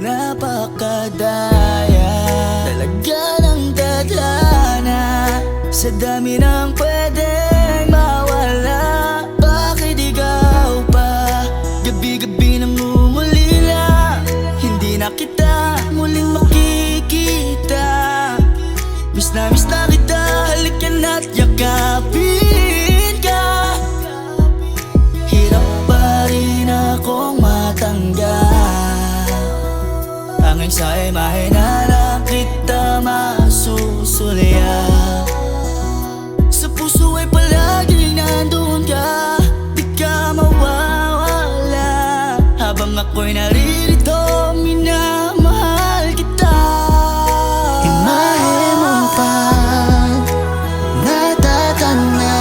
napakadaya talaga ng tadhana. Sa dami ng pwedeng mawala, bakit ikaw pa gabi-gabi namumulila? Hindi na kita muling makikita. Miss na kita, halika na't yakapin ka. Hirap pa rin akong matanggap, hanggang sa imahe na lang kita masusulya. Sa puso ay palaging nandun ka, di ka mawawala. Habang ako'y naririto, minamahal kita. Imahe mo pa natatanaw,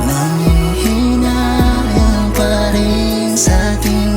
nanghihinayang pa rin sa ating